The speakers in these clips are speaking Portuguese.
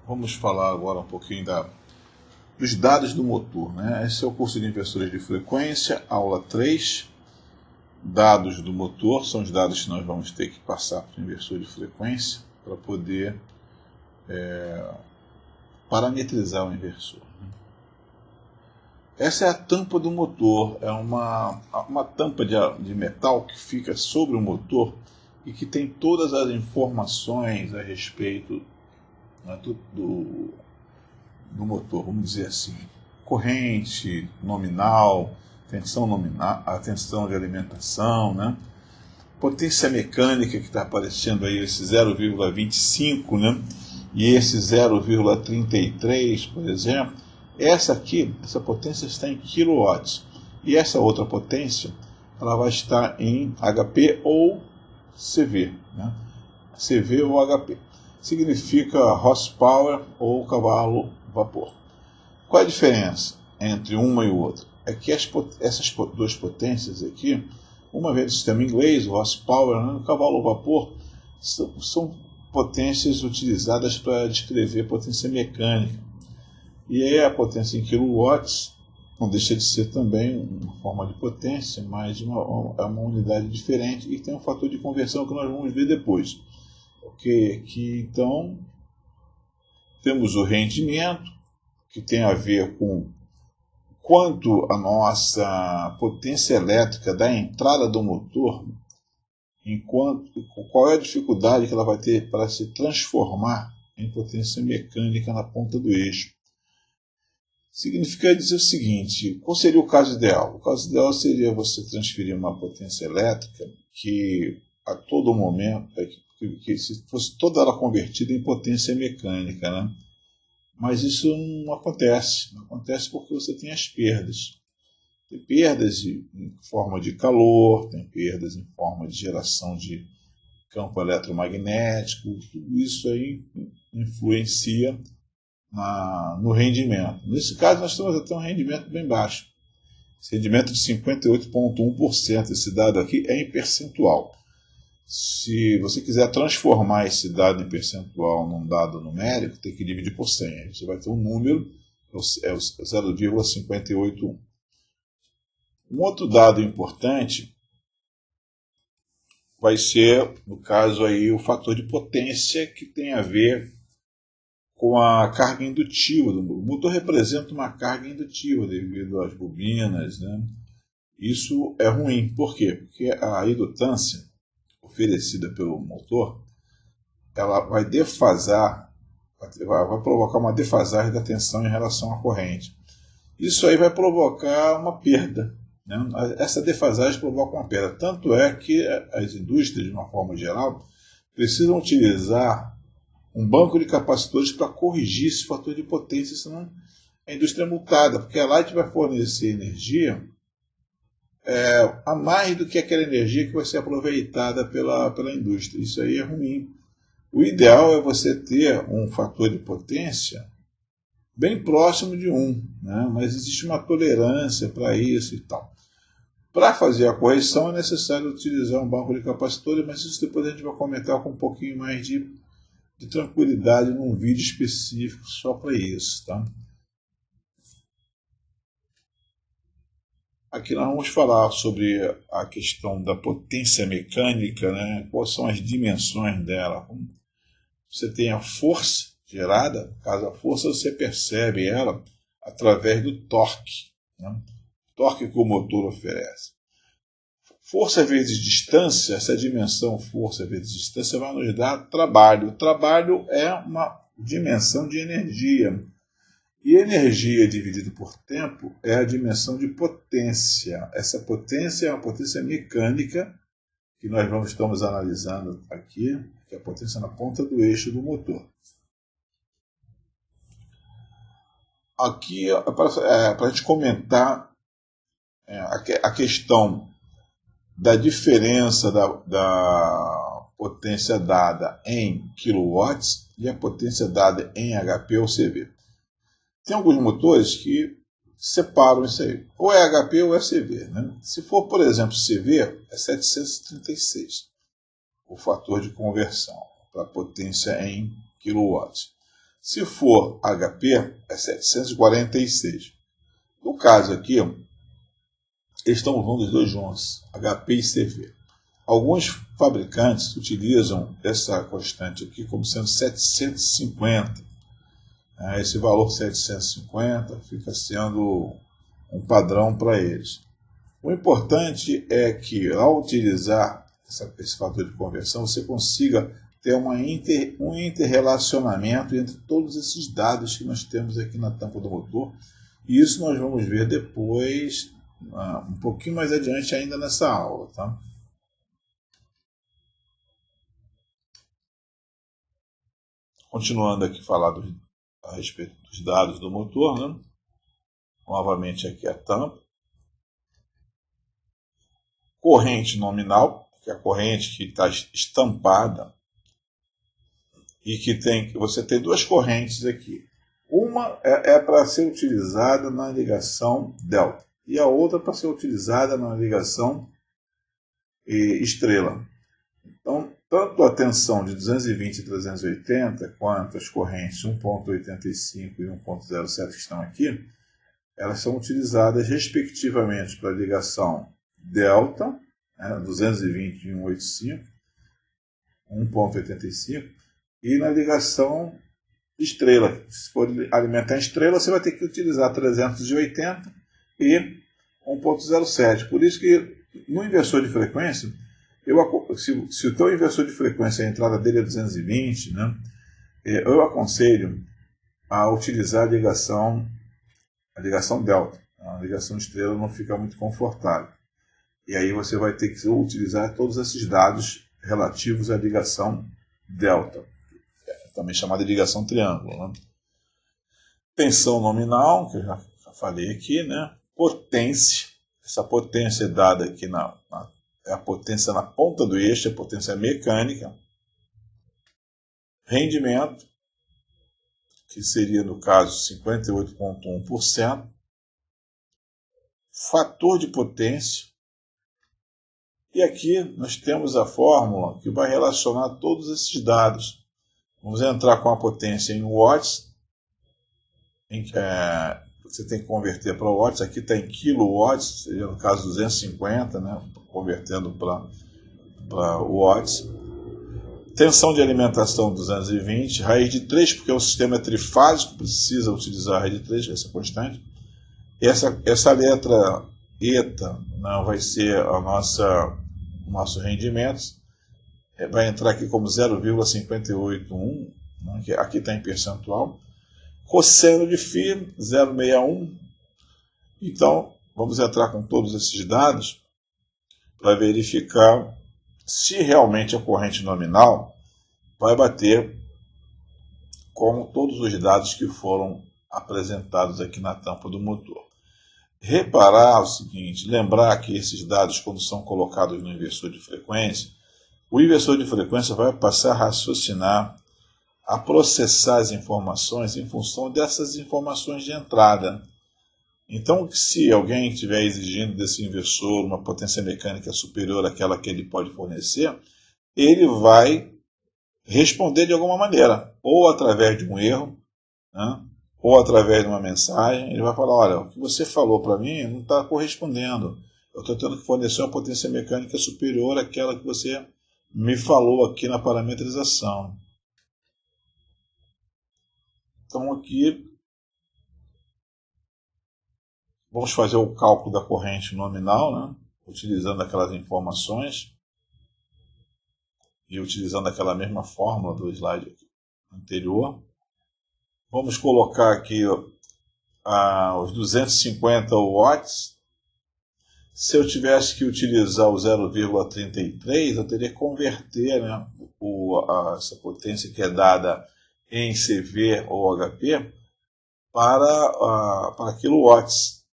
Vamos falar agora um pouquinho dos dados do motor, né? Esse é o curso de inversores de frequência, aula 3. Dados do motor são os dados que nós vamos ter que passar para o inversor de frequência para poder parametrizar o inversor. Essa é a tampa do motor, é uma tampa de metal que fica sobre o motor e que tem todas as informações a respeito, né, do motor, vamos dizer assim, corrente nominal, a tensão de alimentação, né? Potência mecânica que está aparecendo aí, esse 0,25, né? E esse 0,33, por exemplo. Essa potência está em kilowatts. E essa outra potência, ela vai estar em HP ou CV, né? CV ou HP. Significa horsepower ou cavalo-vapor. Qual é a diferença entre uma e outra? É que essas duas potências aqui, uma vez no sistema inglês, o horsepower, né, o cavalo-vapor, são potências utilizadas para descrever potência mecânica. E aí a potência em kilowatts não deixa de ser também uma forma de potência, mas é uma unidade diferente e tem um fator de conversão que nós vamos ver depois. Que então temos o rendimento, que tem a ver com quanto a nossa potência elétrica da entrada do motor, qual é a dificuldade que ela vai ter para se transformar em potência mecânica na ponta do eixo. Significa dizer o seguinte: qual seria o caso ideal? O caso ideal seria você transferir uma potência elétrica que a todo momento, que se fosse toda ela convertida em potência mecânica, né? Mas isso não acontece. Não acontece porque você tem as perdas. Tem perdas em forma de calor, tem perdas em forma de geração de campo eletromagnético. Tudo isso aí influencia no rendimento. Nesse caso, nós temos até um rendimento bem baixo. Esse rendimento de 58,1%. Esse dado aqui é em percentual. Se você quiser transformar esse dado em percentual num dado numérico, tem que dividir por 100. Aí você vai ter um número, é o 0,581. Um outro dado importante vai ser, no caso aí, o fator de potência, que tem a ver com a carga indutiva do motor. O motor representa uma carga indutiva devido às bobinas, né? Isso é ruim. Por quê? Porque a indutância oferecida pelo motor, ela vai defasar, vai provocar uma defasagem da tensão em relação à corrente. Isso aí vai provocar uma perda, né? Essa defasagem provoca uma perda. Tanto é que as indústrias, de uma forma geral, precisam utilizar um banco de capacitores para corrigir esse fator de potência, senão a indústria é multada, porque a Light vai fornecer energia a mais do que aquela energia que vai ser aproveitada pela indústria. Isso aí é ruim. O ideal é você ter um fator de potência bem próximo de 1, né? Mas existe uma tolerância para isso e tal. Para fazer a correção é necessário utilizar um banco de capacitores, mas isso depois a gente vai comentar com um pouquinho mais de tranquilidade num vídeo específico só para isso, tá? Aqui nós vamos falar sobre a questão da potência mecânica, né? Quais são as dimensões dela. Você tem a força gerada, no caso a força você percebe ela através do torque, né? Torque que o motor oferece. Força vezes distância, essa dimensão força vezes distância vai nos dar trabalho. O trabalho é uma dimensão de energia. E energia dividida por tempo é a dimensão de potência. Essa potência é uma potência mecânica que nós estamos analisando aqui, que é a potência na ponta do eixo do motor. Aqui, para a gente comentar a questão da diferença da potência dada em kilowatts e a potência dada em HP ou CV. Tem alguns motores que separam isso aí. Ou é HP ou é CV, né? Se for, por exemplo, CV, é 736, o fator de conversão para potência em kilowatts. Se for HP, é 746. No caso aqui, eles estão usando os dois juntos, HP e CV. Alguns fabricantes utilizam essa constante aqui como sendo 750. Esse valor 750 fica sendo um padrão para eles. O importante é que, ao utilizar esse fator de conversão, você consiga ter um interrelacionamento entre todos esses dados que nós temos aqui na tampa do motor. E isso nós vamos ver depois, um pouquinho mais adiante ainda nessa aula. Tá? Continuando aqui a falar a respeito dos dados do motor, né? Novamente aqui a tampa. Corrente nominal, que é a corrente que está estampada e você tem duas correntes aqui. Uma é para ser utilizada na ligação delta e a outra para ser utilizada na ligação estrela. Então, tanto a tensão de 220 e 380 quanto as correntes 1.85 e 1.07 que estão aqui, elas são utilizadas respectivamente para a ligação delta, 220 e 185, 1.85, e na ligação estrela. Se for alimentar a estrela, você vai ter que utilizar 380 e 1.07. Por isso que no inversor de frequência, se o teu inversor de frequência, a entrada dele é 220, né, eu aconselho a utilizar a ligação delta. A ligação estrela não fica muito confortável. E aí você vai ter que utilizar todos esses dados relativos à ligação delta, também chamada de ligação triângulo. Né? Tensão nominal, que eu já falei aqui, né? Potência, essa potência é dada aqui é a potência na ponta do eixo, a potência mecânica. Rendimento, que seria no caso 58,1%. Fator de potência. E aqui nós temos a fórmula que vai relacionar todos esses dados. Vamos entrar com a potência em watts. Você tem que converter para watts. Aqui está em kilowatts, seria no caso 250, né? Convertendo para watts. Tensão de alimentação 220. Raiz de 3, porque o sistema é trifásico, precisa utilizar a raiz de 3, essa constante. Essa letra eta, não, vai ser o nosso rendimento. Vai entrar aqui como 0,581, né, que aqui está em percentual. Cosseno de φ, 0,61. Então, vamos entrar com todos esses dados para verificar se realmente a corrente nominal vai bater com todos os dados que foram apresentados aqui na tampa do motor. Reparar o seguinte, lembrar que esses dados, quando são colocados no inversor de frequência, o inversor de frequência vai passar a raciocinar, a processar as informações em função dessas informações de entrada. Então, se alguém estiver exigindo desse inversor uma potência mecânica superior àquela que ele pode fornecer, ele vai responder de alguma maneira, ou através de um erro, né? Ou através de uma mensagem. Ele vai falar, olha, o que você falou para mim não está correspondendo. Eu estou tendo que fornecer uma potência mecânica superior àquela que você me falou aqui na parametrização. Então aqui vamos fazer o cálculo da corrente nominal, né? Utilizando aquelas informações e utilizando aquela mesma fórmula do slide anterior. Vamos colocar aqui os 250 watts. Se eu tivesse que utilizar o 0,33, eu teria que converter, né, essa potência que é dada em CV ou HP para quilowatts.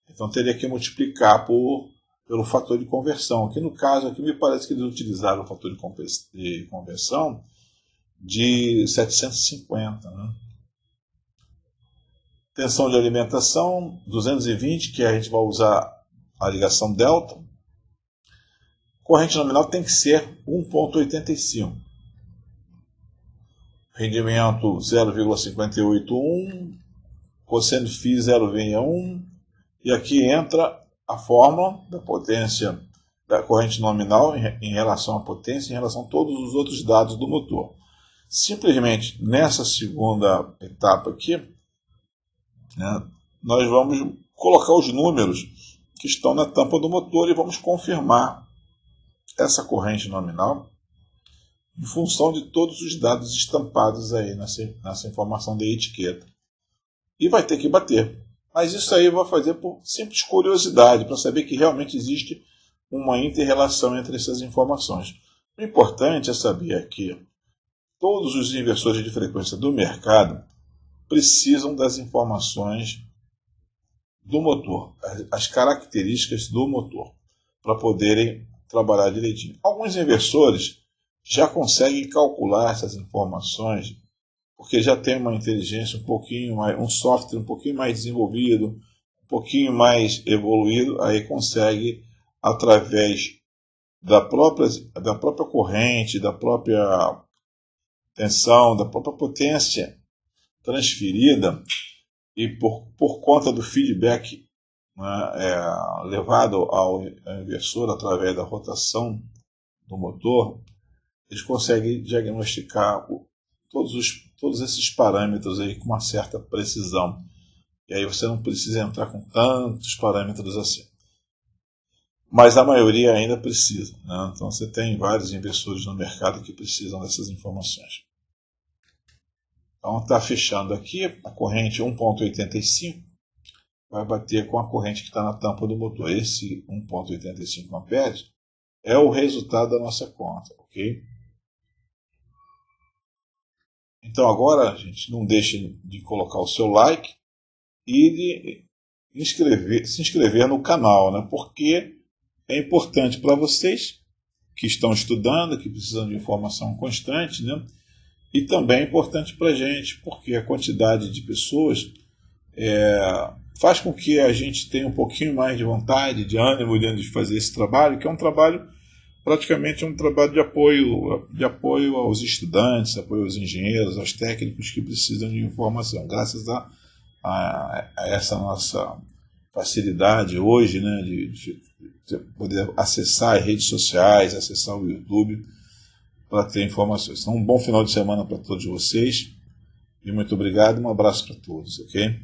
Então teria que multiplicar pelo fator de conversão. Aqui no caso, aqui me parece que eles utilizaram o fator de conversão de 750. Né? Tensão de alimentação 220, que a gente vai usar a ligação delta. Corrente nominal tem que ser 1,85. rendimento 0,581, cosseno φ 0,61, e aqui entra a fórmula da potência da corrente nominal em relação à potência, em relação a todos os outros dados do motor. Simplesmente nessa segunda etapa aqui, né, nós vamos colocar os números que estão na tampa do motor e vamos confirmar essa corrente nominal em função de todos os dados estampados aí nessa informação de etiqueta. E vai ter que bater. Mas isso aí eu vou fazer por simples curiosidade, para saber que realmente existe uma inter-relação entre essas informações. O importante é saber que todos os inversores de frequência do mercado precisam das informações do motor, as características do motor, para poderem trabalhar direitinho. Alguns inversores já conseguem calcular essas informações, porque já tem uma inteligência um pouquinho mais, um software um pouquinho mais desenvolvido, um pouquinho mais evoluído, aí consegue, através da própria corrente, da própria tensão, da própria potência transferida, e por conta do feedback, né, levado ao inversor através da rotação do motor, eles conseguem diagnosticar todos esses parâmetros aí com uma certa precisão. E aí você não precisa entrar com tantos parâmetros assim. Mas a maioria ainda precisa, né? Então você tem vários inversores no mercado que precisam dessas informações. Então está fechando aqui a corrente 1,85, vai bater com a corrente que está na tampa do motor. Esse 1,85 amperes é o resultado da nossa conta, ok? Então agora, gente, não deixe de colocar o seu like e de se inscrever no canal, né? Porque é importante para vocês que estão estudando, que precisam de informação constante, né? E também é importante para a gente, porque a quantidade de pessoas faz com que a gente tenha um pouquinho mais de vontade, de ânimo de fazer esse trabalho, que é um trabalho, praticamente um trabalho de apoio aos estudantes, apoio aos engenheiros, aos técnicos que precisam de informação. Graças a essa nossa facilidade hoje, né, de poder acessar as redes sociais, acessar o YouTube, para ter informações. Então, um bom final de semana para todos vocês. E muito obrigado. Um abraço para todos, ok?